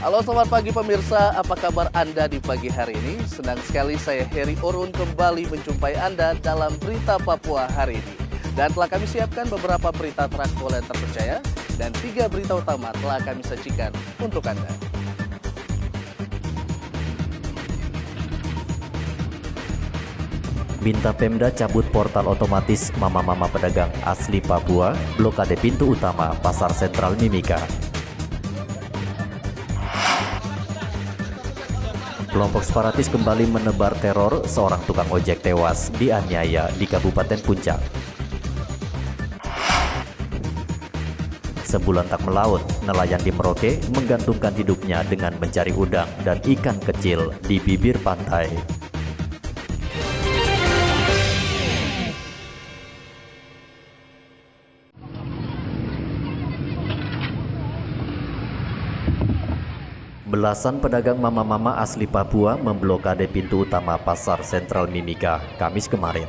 Halo selamat pagi pemirsa, apa kabar Anda di pagi hari ini? Senang sekali saya Heri Orun kembali menjumpai Anda dalam Berita Papua hari ini. Dan telah kami siapkan beberapa berita teraktual dan terpercaya dan 3 berita utama telah kami sajikan untuk Anda. Minta Pemda cabut portal otomatis mama-mama pedagang asli Papua, blokade pintu utama Pasar Sentral Mimika. Kelompok separatis kembali menebar teror, seorang tukang ojek tewas dianiaya di Kabupaten Puncak. Sebulan tak melaut, nelayan di Merauke menggantungkan hidupnya dengan mencari udang dan ikan kecil di bibir pantai. Belasan pedagang mama-mama asli Papua memblokade pintu utama Pasar Sentral Mimika Kamis kemarin.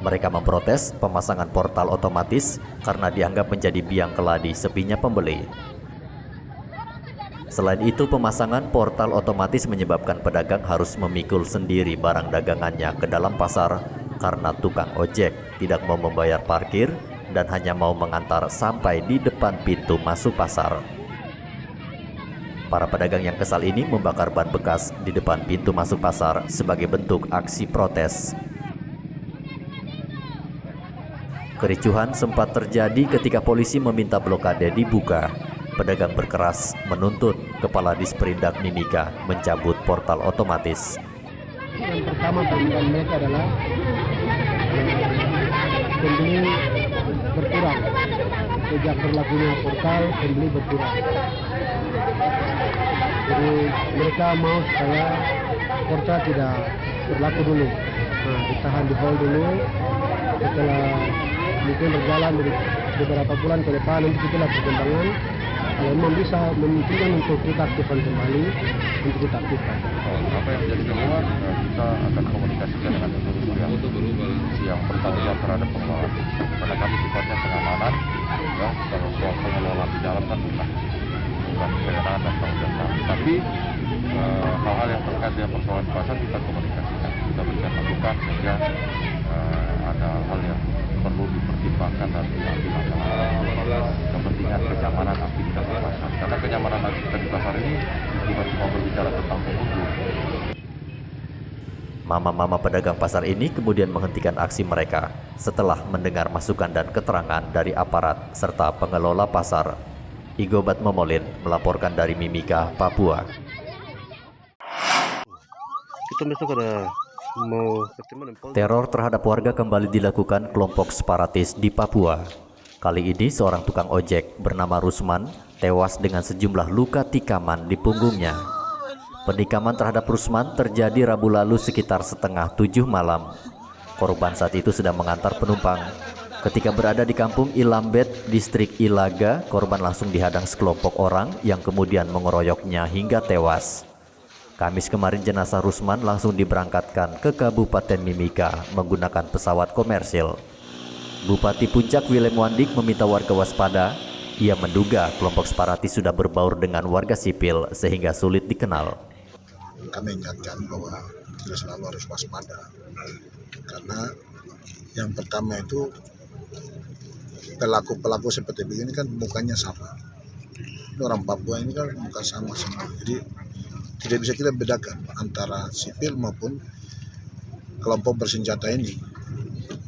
Mereka memprotes pemasangan portal otomatis karena dianggap menjadi biang keladi sepinya pembeli. Selain itu, pemasangan portal otomatis menyebabkan pedagang harus memikul sendiri barang dagangannya ke dalam pasar karena tukang ojek tidak mau membayar parkir dan hanya mau mengantar sampai di depan pintu masuk pasar. Para pedagang yang kesal ini membakar ban bekas di depan pintu masuk pasar sebagai bentuk aksi protes. Kericuhan sempat terjadi ketika polisi meminta blokade dibuka. Pedagang berkeras menuntut Kepala Disperindak Mimika mencabut portal otomatis. Yang pertama tuntutan mereka adalah pembeli berkurang. Sejak berlakunya portal, pembeli berkurang. Jadi mereka mau supaya portal tidak berlaku dulu. Nah, ditahan di hold dulu. Setelah mungkin berjalan dari beberapa bulan ke depan, nanti itulah perkembangan. Kalau memang bisa memungkinkan untuk kita aktifkan kembali, untuk kita aktifkan. Apa yang menjadi temuan, kita akan komunikasikan dengan yang bertanggung jawab terhadap pengelolaan. Karena kami sifatnya pengamanan, ya, kalau soal pengelolaan di dalam kan bukan kewenangan dan tanggung jawab kami. Tapi hal-hal yang terkait dengan persoalan pasar kita komunikasikan, kita berikan masukan sehingga ada hal yang perlu dipertimbangkan dan diambil adalah kepentingan kenyamanan aktivitas di pasar. Karena kenyamanan aktivitas di pasar ini bukan cuma berbicara tentang pengunjung. Mama-mama pedagang pasar ini kemudian menghentikan aksi mereka setelah mendengar masukan dan keterangan dari aparat serta pengelola pasar. Igobat Momolin melaporkan dari Mimika, Papua. Teror terhadap warga kembali dilakukan kelompok separatis di Papua. Kali ini seorang tukang ojek bernama Rusman tewas dengan sejumlah luka tikaman di punggungnya. Penikaman terhadap Rusman terjadi Rabu lalu sekitar 6:30 malam. Korban saat itu sedang mengantar penumpang. Ketika berada di kampung Ilambet, distrik Ilaga, korban langsung dihadang sekelompok orang yang kemudian mengeroyoknya hingga tewas. Kamis kemarin jenazah Rusman langsung diberangkatkan ke Kabupaten Mimika menggunakan pesawat komersil. Bupati Puncak Willem Wandik meminta warga waspada. Ia menduga kelompok separatis sudah berbaur dengan warga sipil sehingga sulit dikenal. Kami ingatkan bahwa kita selalu harus waspada. Karena yang pertama itu pelaku-pelaku seperti begini kan mukanya sama. Ini orang Papua ini kan muka sama semua. Jadi tidak bisa kita bedakan antara sipil maupun kelompok bersenjata ini.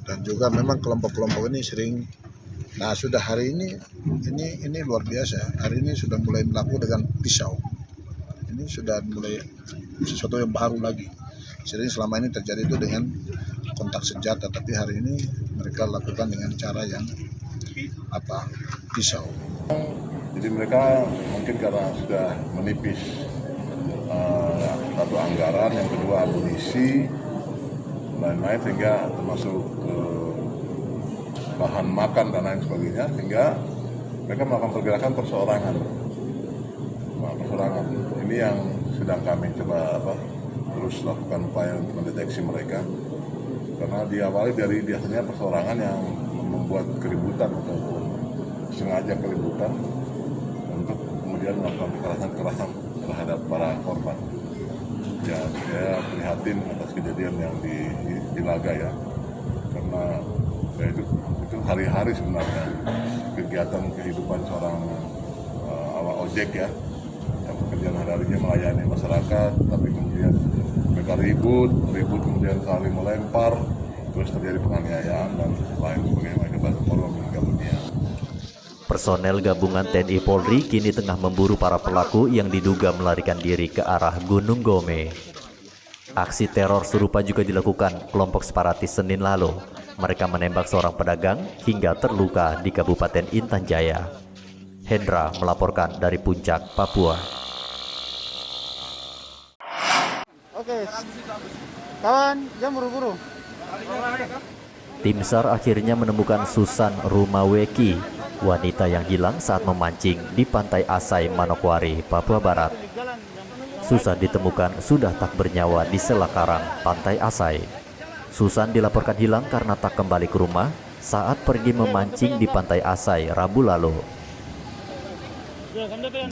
Dan juga memang kelompok-kelompok ini sering, nah sudah hari ini luar biasa. Hari ini sudah mulai melakukan dengan pisau. Ini sudah mulai sesuatu yang baru lagi. Sering selama ini terjadi itu dengan kontak senjata, tapi hari ini mereka lakukan dengan cara yang pisau. Jadi mereka mungkin karena sudah menipis satu anggaran, yang kedua amunisi, lain-lain, sehingga termasuk bahan makan dan lain sebagainya, sehingga mereka melakukan pergerakan perseorangan. Ini yang sedang kami coba terus lakukan upaya untuk mendeteksi mereka, karena diawali dari biasanya perseorangan yang membuat keributan atau sengaja keributan untuk kemudian kemudian melakukan kekerasan terhadap para korban. Ya, saya prihatin atas kejadian yang di Laga ya, karena ya itu hari-hari sebenarnya kegiatan kehidupan seorang awak ojek ya, yang pekerjaan hari-harinya melayani masyarakat, tapi kemudian mereka ribut kemudian saling melempar, terus terjadi penganiayaan dan lain sebagainya, mereka korban meninggal dunia. Personel gabungan TNI Polri kini tengah memburu para pelaku yang diduga melarikan diri ke arah Gunung Gome. Aksi teror serupa juga dilakukan kelompok separatis Senin lalu. Mereka menembak seorang pedagang hingga terluka di Kabupaten Intan Jaya. Hendra melaporkan dari Puncak, Papua. Oke, kawan, jam buru-buru. Tim SAR akhirnya menemukan Susan Rumaweki, wanita yang hilang saat memancing di Pantai Asai, Manokwari, Papua Barat. Susan ditemukan sudah tak bernyawa di sela karang Pantai Asai. Susan dilaporkan hilang karena tak kembali ke rumah saat pergi memancing di Pantai Asai Rabu lalu.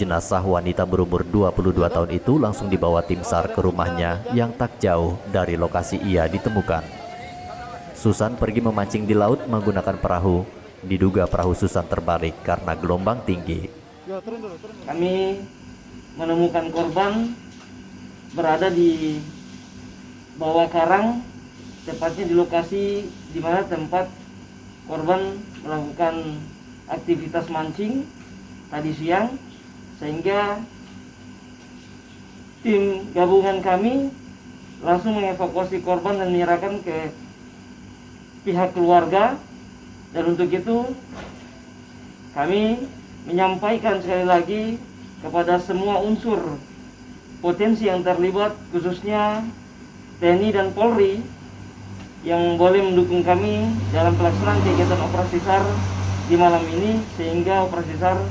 Jenazah wanita berumur 22 tahun itu langsung dibawa tim SAR ke rumahnya yang tak jauh dari lokasi ia ditemukan. Susan pergi memancing di laut menggunakan perahu. Diduga perahu Susan terbalik karena gelombang tinggi. Kami menemukan korban berada di bawah karang, tepatnya di lokasi di mana tempat korban melakukan aktivitas mancing tadi siang, sehingga tim gabungan kami langsung mengevakuasi korban dan menyerahkan ke pihak keluarga. Dan untuk itu kami menyampaikan sekali lagi kepada semua unsur potensi yang terlibat, khususnya TNI dan Polri, yang boleh mendukung kami dalam pelaksanaan kegiatan operasi SAR di malam ini, sehingga operasi SAR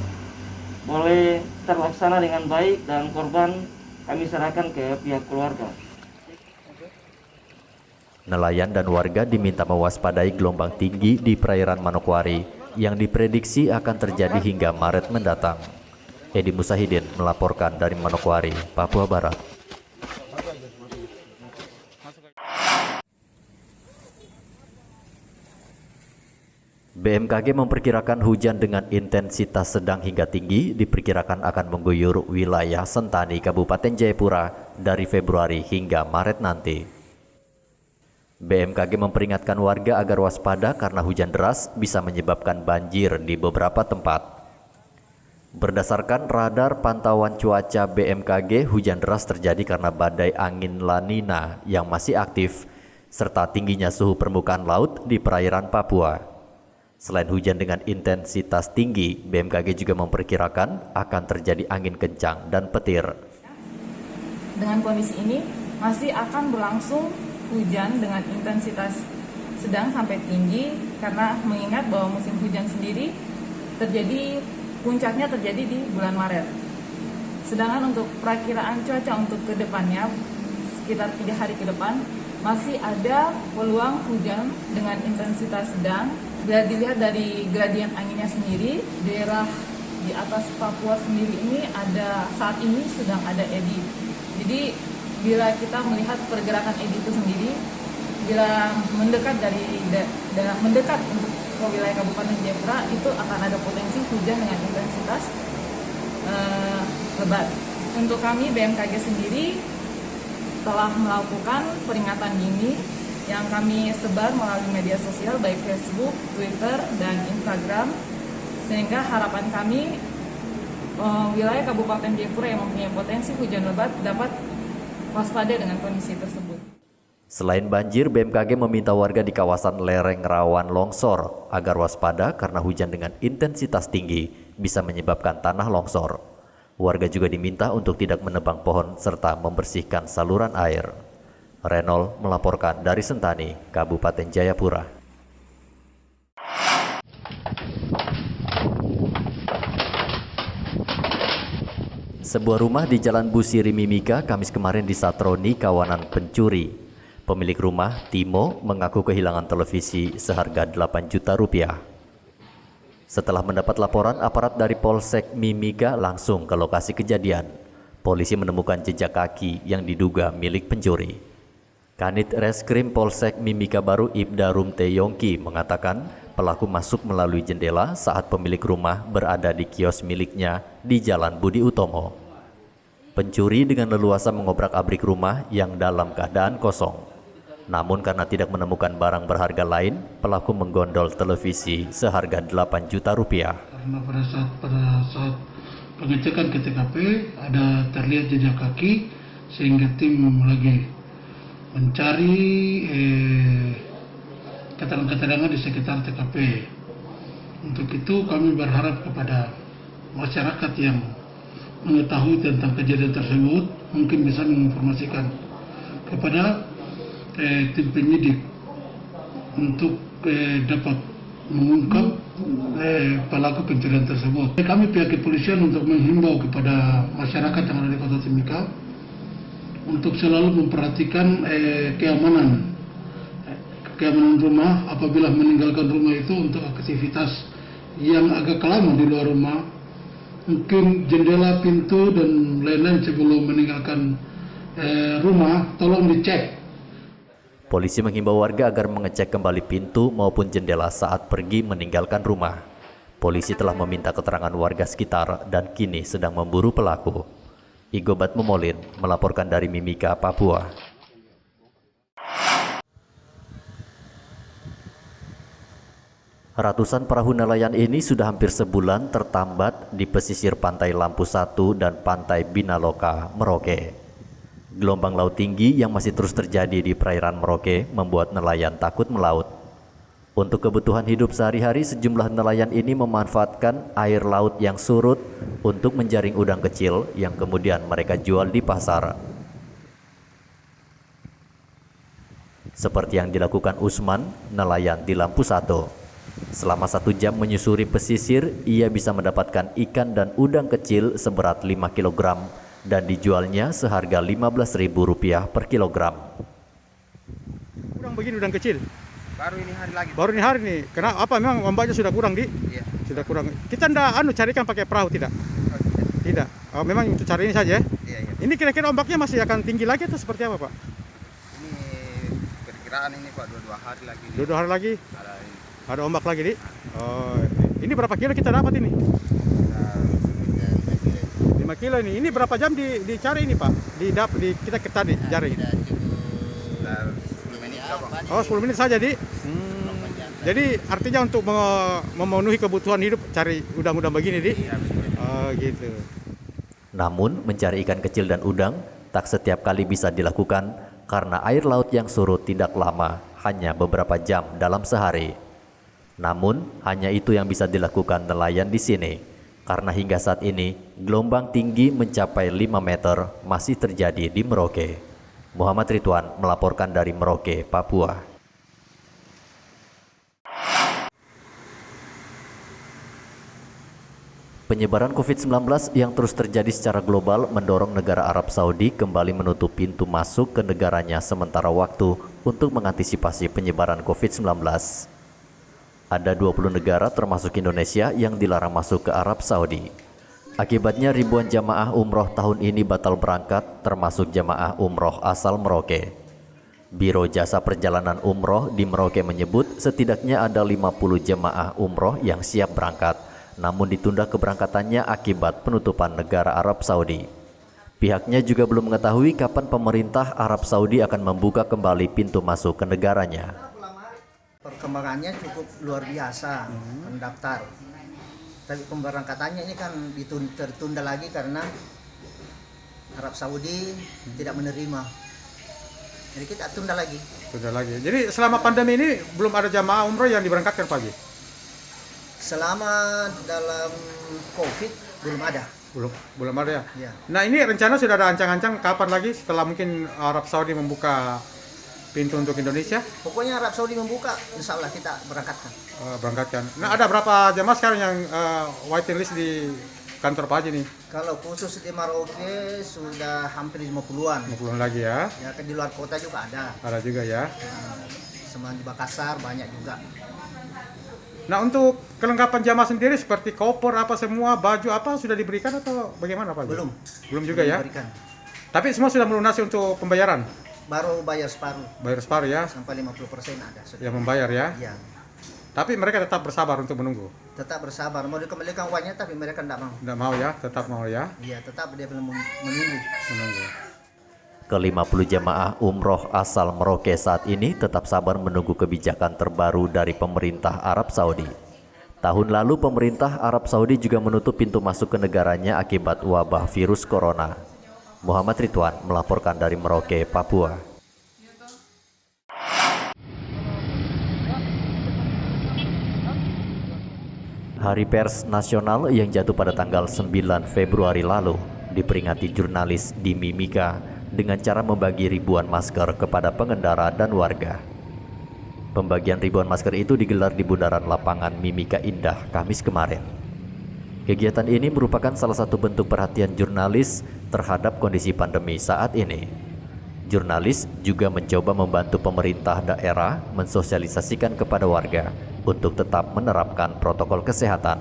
boleh terlaksana dengan baik dan korban kami serahkan ke pihak keluarga. Nelayan dan warga diminta mewaspadai gelombang tinggi di perairan Manokwari yang diprediksi akan terjadi hingga Maret mendatang. Edi Musahidin melaporkan dari Manokwari, Papua Barat. BMKG memperkirakan hujan dengan intensitas sedang hingga tinggi diperkirakan akan mengguyur wilayah Sentani, Kabupaten Jayapura dari Februari hingga Maret nanti. BMKG memperingatkan warga agar waspada karena hujan deras bisa menyebabkan banjir di beberapa tempat. Berdasarkan radar pantauan cuaca BMKG, hujan deras terjadi karena badai angin La Nina yang masih aktif, serta tingginya suhu permukaan laut di perairan Papua. Selain hujan dengan intensitas tinggi, BMKG juga memperkirakan akan terjadi angin kencang dan petir. Dengan kondisi ini, masih akan berlangsung hujan dengan intensitas sedang sampai tinggi, karena mengingat bahwa musim hujan sendiri puncaknya terjadi di bulan Maret. Sedangkan untuk perakiraan cuaca untuk kedepannya, sekitar 3 hari ke depan, masih ada peluang hujan dengan intensitas sedang. Bila dilihat dari gradien anginnya sendiri, daerah di atas Papua sendiri ini saat ini sedang ada eddy. Jadi bila kita melihat pergerakan eddy itu sendiri, bila mendekat untuk ke wilayah Kabupaten Jayapura, itu akan ada potensi hujan dengan intensitas lebat. Untuk kami BMKG sendiri telah melakukan peringatan dini yang kami sebar melalui media sosial baik Facebook, Twitter, dan Instagram, sehingga harapan kami wilayah Kabupaten Jayapura yang mempunyai potensi hujan lebat dapat waspada dengan kondisi tersebut. Selain banjir, BMKG meminta warga di kawasan lereng rawan longsor agar waspada karena hujan dengan intensitas tinggi bisa menyebabkan tanah longsor. Warga juga diminta untuk tidak menebang pohon serta membersihkan saluran air. Renol melaporkan dari Sentani, Kabupaten Jayapura. Sebuah rumah di Jalan Busiri Mimika Kamis kemarin disatroni kawanan pencuri. Pemilik rumah, Timo, mengaku kehilangan televisi seharga 8 juta rupiah. Setelah mendapat laporan, aparat dari Polsek Mimika langsung ke lokasi kejadian. Polisi menemukan jejak kaki yang diduga milik pencuri. Kanit Reskrim Polsek Mimika Baru Ibda Rumte Yongki mengatakan pelaku masuk melalui jendela saat pemilik rumah berada di kios miliknya di Jalan Budi Utomo. Pencuri dengan leluasa mengobrak-abrik rumah yang dalam keadaan kosong. Namun karena tidak menemukan barang berharga lain, pelaku menggondol televisi seharga 8 juta rupiah. Karena pada saat pengecekan ke TKP ada terlihat jejak kaki, sehingga tim lagi mencari keterangan-keterangan di sekitar TKP. Untuk itu kami berharap kepada masyarakat yang mengetahui tentang kejadian tersebut mungkin bisa menginformasikan kepada tim penyidik untuk dapat mengungkap pelaku pencurian tersebut. Kami pihak kepolisian untuk menghimbau kepada masyarakat yang ada di Kota Timika untuk selalu memperhatikan keamanan rumah apabila meninggalkan rumah itu untuk aktivitas yang agak lama di luar rumah, mungkin jendela, pintu dan lain-lain sebelum meninggalkan rumah tolong dicek. Polisi menghimbau warga agar mengecek kembali pintu maupun jendela saat pergi meninggalkan rumah. Polisi telah meminta keterangan warga sekitar dan kini sedang memburu pelaku. Igobat Memolin melaporkan dari Mimika, Papua. Ratusan perahu nelayan ini sudah hampir sebulan tertambat di pesisir pantai Lampu 1 dan pantai Binaloka, Merauke. Gelombang laut tinggi yang masih terus terjadi di perairan Merauke membuat nelayan takut melaut. Untuk kebutuhan hidup sehari-hari, sejumlah nelayan ini memanfaatkan air laut yang surut untuk menjaring udang kecil yang kemudian mereka jual di pasar. Seperti yang dilakukan Usman, nelayan di Lampu 1. Selama 1 jam menyusuri pesisir, ia bisa mendapatkan ikan dan udang kecil seberat 5 kg dan dijualnya seharga Rp15.000 per kilogram. Kurang begini udang kecil? Baru ini hari lagi. Baru ini hari nih. Kenapa? Apa memang ombaknya sudah kurang di? Iya. Sudah kurang. Kita ndak carikan pakai perahu tidak? Tidak. Oh, memang untuk cari ini saja ya? Iya. Ini kira-kira ombaknya masih akan tinggi lagi atau seperti apa, Pak? Ini perkiraan ini Pak 2 hari lagi. 2 hari lagi? Ada ombak lagi di? Oh, ini berapa kilo kita dapat ini? 5 kilo ini. Ini berapa jam dicari ini, Pak? Kita tadi jaring. Oh, 10 menit saja, Di. Jadi artinya untuk memenuhi kebutuhan hidup cari udang-udang begini, Di? Oh, gitu. Namun, mencari ikan kecil dan udang tak setiap kali bisa dilakukan karena air laut yang surut tidak lama, hanya beberapa jam dalam sehari. Namun, hanya itu yang bisa dilakukan nelayan di sini. Karena hingga saat ini, gelombang tinggi mencapai 5 meter masih terjadi di Merauke. Muhammad Ridwan melaporkan dari Merauke, Papua. Penyebaran COVID-19 yang terus terjadi secara global mendorong negara Arab Saudi kembali menutup pintu masuk ke negaranya sementara waktu untuk mengantisipasi penyebaran COVID-19. Ada 20 negara termasuk Indonesia yang dilarang masuk ke Arab Saudi. Akibatnya ribuan jamaah umroh tahun ini batal berangkat, termasuk jamaah umroh asal Merauke. Biro Jasa Perjalanan Umroh di Merauke menyebut setidaknya ada 50 jamaah umroh yang siap berangkat, namun ditunda keberangkatannya akibat penutupan negara Arab Saudi. Pihaknya juga belum mengetahui kapan pemerintah Arab Saudi akan membuka kembali pintu masuk ke negaranya. Perkembangannya cukup luar biasa, mendaftar. Tapi pemberangkatannya ini kan tertunda lagi karena Arab Saudi tidak menerima. Jadi kita tunda lagi. Jadi selama pandemi ini belum ada jamaah umroh yang diberangkatkan, Pak Haji? Selama dalam COVID belum ada. Belum ada ya? Ya. Nah, ini rencana sudah ada ancang-ancang kapan lagi setelah mungkin Arab Saudi membuka pintu untuk Indonesia? Pokoknya Arab Saudi membuka, insya Allah kita berangkatkan. Berangkatkan. Nah, ada berapa jemaah sekarang yang waiting list di kantor Pak Haji nih? Kalau khusus di Merauke sudah hampir 50-an. 50-an lagi ya? Ya, di luar kota juga ada. Ada juga ya? sama di Makassar banyak juga. Nah, untuk kelengkapan jamaah sendiri seperti koper apa semua, baju apa sudah diberikan atau bagaimana Pak? Belum juga ya? Diberikan. Tapi semua sudah melunasi untuk pembayaran? Baru bayar separuh. Bayar separuh ya? Sampai 50% ada. Sudah. Yang membayar ya? Iya. Tapi mereka tetap bersabar untuk menunggu? Tetap bersabar, mau dikembalikan uangnya tapi mereka tidak mau. Tidak mau ya? Tetap mau ya? Iya, tetap dia belum menunggu. Ke-50 jemaah umroh asal Merauke saat ini tetap sabar menunggu kebijakan terbaru dari pemerintah Arab Saudi. Tahun lalu pemerintah Arab Saudi juga menutup pintu masuk ke negaranya akibat wabah virus corona. Muhammad Ridwan melaporkan dari Merauke, Papua. Hari Pers Nasional yang jatuh pada tanggal 9 Februari lalu diperingati jurnalis di Mimika dengan cara membagi ribuan masker kepada pengendara dan warga. Pembagian ribuan masker itu digelar di bundaran lapangan Mimika Indah, Kamis kemarin. Kegiatan ini merupakan salah satu bentuk perhatian jurnalis terhadap kondisi pandemi saat ini. Jurnalis juga mencoba membantu pemerintah daerah mensosialisasikan kepada warga untuk tetap menerapkan protokol kesehatan.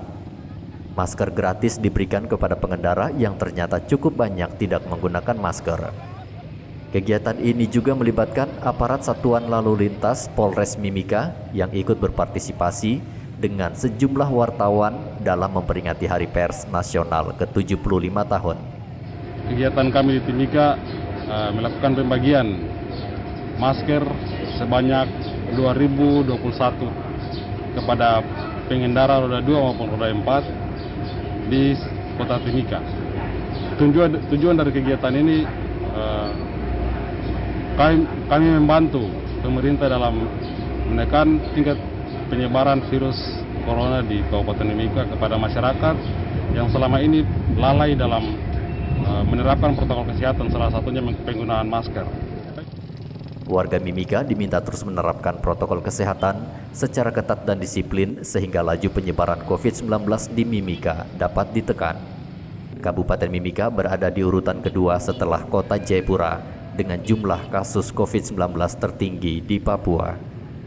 Masker gratis diberikan kepada pengendara yang ternyata cukup banyak tidak menggunakan masker. Kegiatan ini juga melibatkan aparat Satuan Lalu Lintas Polres Mimika yang ikut berpartisipasi dengan sejumlah wartawan dalam memperingati Hari Pers Nasional ke-75 tahun. Kegiatan kami di Timika melakukan pembagian masker sebanyak 2021 kepada pengendara roda 2 maupun roda 4 di Kota Timika. Tujuan dari kegiatan ini kami membantu pemerintah dalam menekan tingkat penyebaran virus corona di Kabupaten Mimika kepada masyarakat yang selama ini lalai dalam menerapkan protokol kesehatan, salah satunya penggunaan masker. Warga Mimika diminta terus menerapkan protokol kesehatan secara ketat dan disiplin sehingga laju penyebaran COVID-19 di Mimika dapat ditekan. Kabupaten Mimika berada di urutan kedua setelah Kota Jayapura dengan jumlah kasus COVID-19 tertinggi di Papua.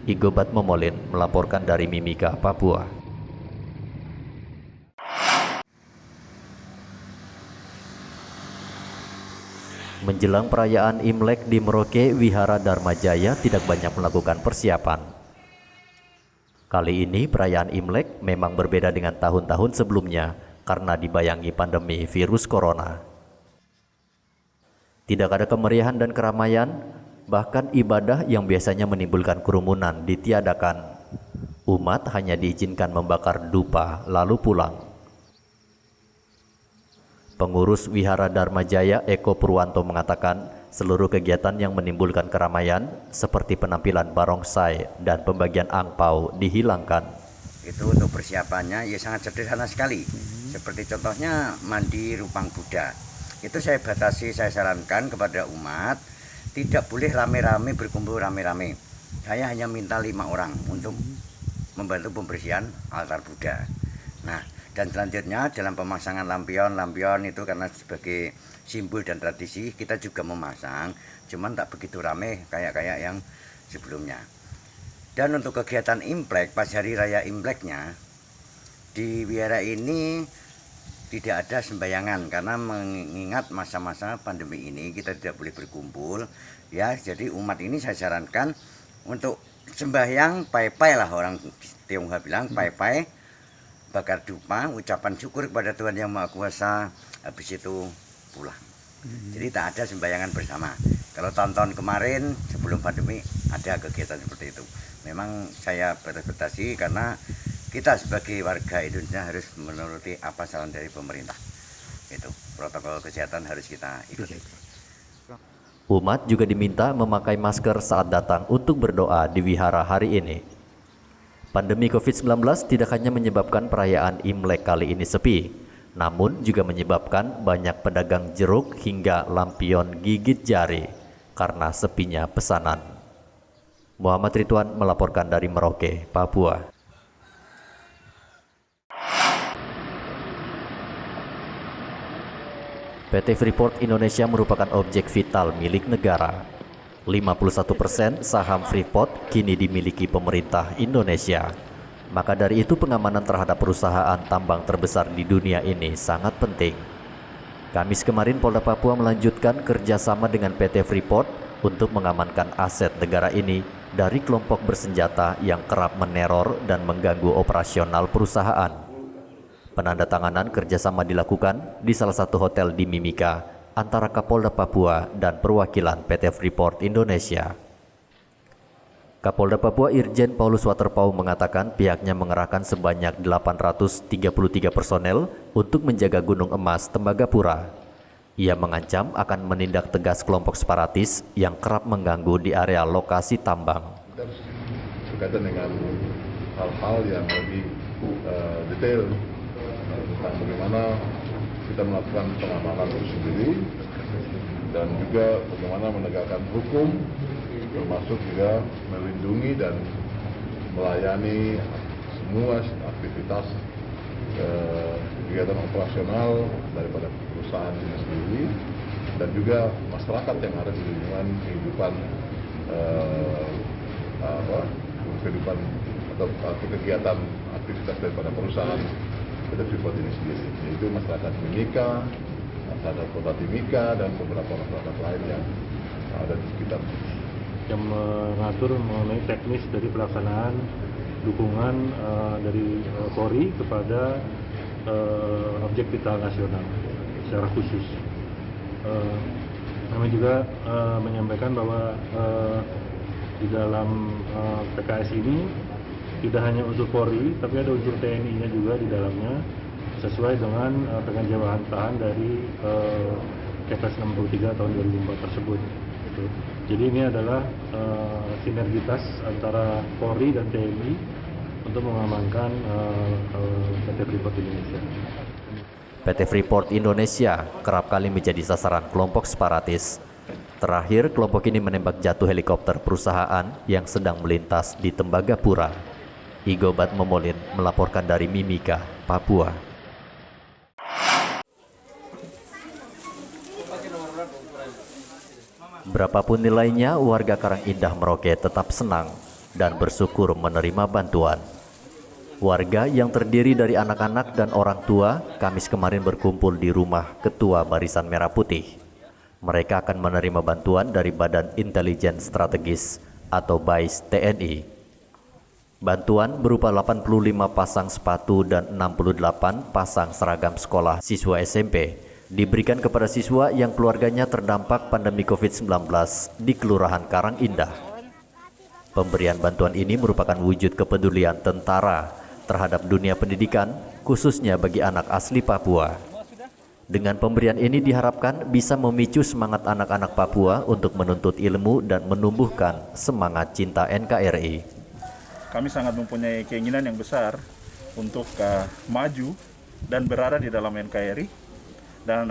Igobat Momolin melaporkan dari Mimika, Papua. Menjelang perayaan Imlek di Merauke, Wihara Dharma Jaya tidak banyak melakukan persiapan. Kali ini perayaan Imlek memang berbeda dengan tahun-tahun sebelumnya karena dibayangi pandemi virus corona. Tidak ada kemeriahan dan keramaian, bahkan ibadah yang biasanya menimbulkan kerumunan ditiadakan. Umat hanya diizinkan membakar dupa lalu pulang. Pengurus Wihara Dharma Jaya Eko Purwanto mengatakan seluruh kegiatan yang menimbulkan keramaian seperti penampilan barongsai dan pembagian angpau dihilangkan. Itu untuk persiapannya ya sangat sederhana sekali. Seperti contohnya mandi rupang Buddha. Itu saya batasi, saya sarankan kepada umat tidak boleh rame-rame berkumpul rame-rame. Saya hanya minta 5 orang untuk membantu pembersihan altar Buddha. Nah, dan selanjutnya dalam pemasangan lampion itu karena sebagai simbol dan tradisi kita juga memasang, cuman tak begitu rame kayak yang sebelumnya. Dan untuk kegiatan Imlek, pas hari raya Imleknya di wihara ini tidak ada sembayangan karena mengingat masa-masa pandemi ini kita tidak boleh berkumpul ya. Jadi umat ini saya sarankan untuk sembahyang pai-pai lah, orang Tionghoa bilang pai-pai, bakar dupa, ucapan syukur kepada Tuhan Yang Maha Kuasa, habis itu pulang. Jadi tak ada sembayangan bersama. Kalau tahun-tahun kemarin sebelum pandemi ada kegiatan seperti itu. Memang saya beradaptasi karena kita sebagai warga Indonesia harus menuruti apa saran dari pemerintah. Itu protokol kesehatan harus kita ikuti. Umat juga diminta memakai masker saat datang untuk berdoa di wihara hari ini. Pandemi COVID-19 tidak hanya menyebabkan perayaan Imlek kali ini sepi, namun juga menyebabkan banyak pedagang jeruk hingga lampion gigit jari karena sepinya pesanan. Muhammad Ridwan melaporkan dari Merauke, Papua. PT Freeport Indonesia merupakan objek vital milik negara. 51% saham Freeport kini dimiliki pemerintah Indonesia. Maka dari itu pengamanan terhadap perusahaan tambang terbesar di dunia ini sangat penting. Kamis kemarin Polda Papua melanjutkan kerjasama dengan PT Freeport untuk mengamankan aset negara ini dari kelompok bersenjata yang kerap meneror dan mengganggu operasional perusahaan. Penandatanganan kerjasama dilakukan di salah satu hotel di Mimika antara Kapolda Papua dan perwakilan PT Freeport Indonesia. Kapolda Papua Irjen Paulus Waterpau mengatakan pihaknya mengerahkan sebanyak 833 personel untuk menjaga Gunung Emas Tembagapura. Ia mengancam akan menindak tegas kelompok separatis yang kerap mengganggu di area lokasi tambang. Berkaitan dengan hal-hal yang lebih detail tentang bagaimana kita melakukan pengamanan itu sendiri dan juga bagaimana menegakkan hukum, termasuk juga melindungi dan melayani semua aktivitas kegiatan operasional daripada perusahaan ini sendiri dan juga masyarakat yang ada di lingkungan kehidupan atau kegiatan aktivitas daripada perusahaan PT Freeport ini sendiri, yaitu masyarakat Mimika, masyarakat Kota Timika dan beberapa masyarakat lain yang ada di sekitar yang mengatur mengenai teknis dari pelaksanaan dukungan dari Polri kepada objek vital nasional secara khusus. Kami juga menyampaikan bahwa di dalam PKS ini tidak hanya unsur Polri, tapi ada unsur TNI-nya juga di dalamnya, sesuai dengan pengajaran dari Kepres 63 tahun 2004 tersebut. Jadi ini adalah sinergitas antara Polri dan TNI untuk mengamankan PT Freeport Indonesia. PT Freeport Indonesia kerap kali menjadi sasaran kelompok separatis. Terakhir, kelompok ini menembak jatuh helikopter perusahaan yang sedang melintas di Tembagapura. Igobat Momolin melaporkan dari Mimika, Papua. Berapapun nilainya, warga Karangindah Merauke tetap senang dan bersyukur menerima bantuan. Warga yang terdiri dari anak-anak dan orang tua Kamis kemarin berkumpul di rumah Ketua Barisan Merah Putih. Mereka akan menerima bantuan dari Badan Intelijen Strategis atau BAIS TNI. Bantuan berupa 85 pasang sepatu dan 68 pasang seragam sekolah siswa SMP diberikan kepada siswa yang keluarganya terdampak pandemi COVID-19 di Kelurahan Karangindah. Pemberian bantuan ini merupakan wujud kepedulian tentara terhadap dunia pendidikan, khususnya bagi anak asli Papua. Dengan pemberian ini diharapkan bisa memicu semangat anak-anak Papua untuk menuntut ilmu dan menumbuhkan semangat cinta NKRI. Kami sangat mempunyai keinginan yang besar untuk maju dan berada di dalam NKRI, dan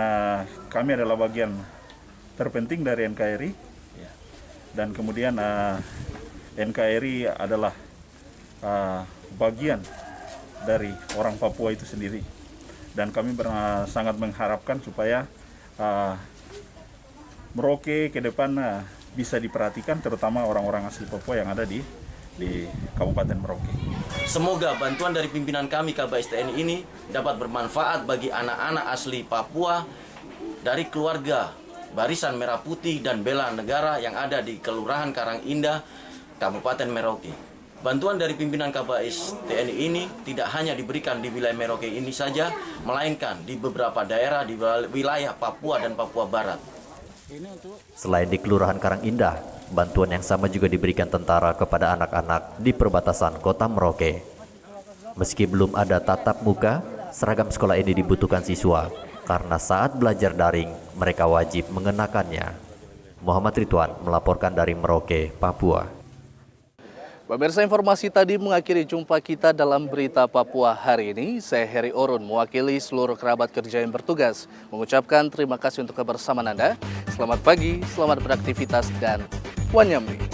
kami adalah bagian terpenting dari NKRI, dan kemudian NKRI adalah bagian dari orang Papua itu sendiri, dan kami sangat mengharapkan supaya Merauke ke depan bisa diperhatikan, terutama orang-orang asli Papua yang ada di Kabupaten Merauke. Semoga bantuan dari pimpinan kami KBAIS TNI ini dapat bermanfaat bagi anak-anak asli Papua dari keluarga Barisan Merah Putih dan Bela Negara yang ada di Kelurahan Karangindah, Kabupaten Merauke. Bantuan dari pimpinan KBAIS TNI ini tidak hanya diberikan di wilayah Merauke ini saja, melainkan di beberapa daerah di wilayah Papua dan Papua Barat. Selain di Kelurahan Karangindah, bantuan yang sama juga diberikan tentara kepada anak-anak di perbatasan Kota Merauke. Meski belum ada tatap muka, seragam sekolah ini dibutuhkan siswa karena saat belajar daring mereka wajib mengenakannya. Muhammad Ridwan melaporkan dari Merauke, Papua. Pemirsa, informasi tadi mengakhiri jumpa kita dalam Berita Papua hari ini. Saya Heri Orun mewakili seluruh kerabat kerja yang bertugas mengucapkan terima kasih untuk kebersamaan Anda. Selamat pagi, selamat beraktivitas, dan Wanyambi.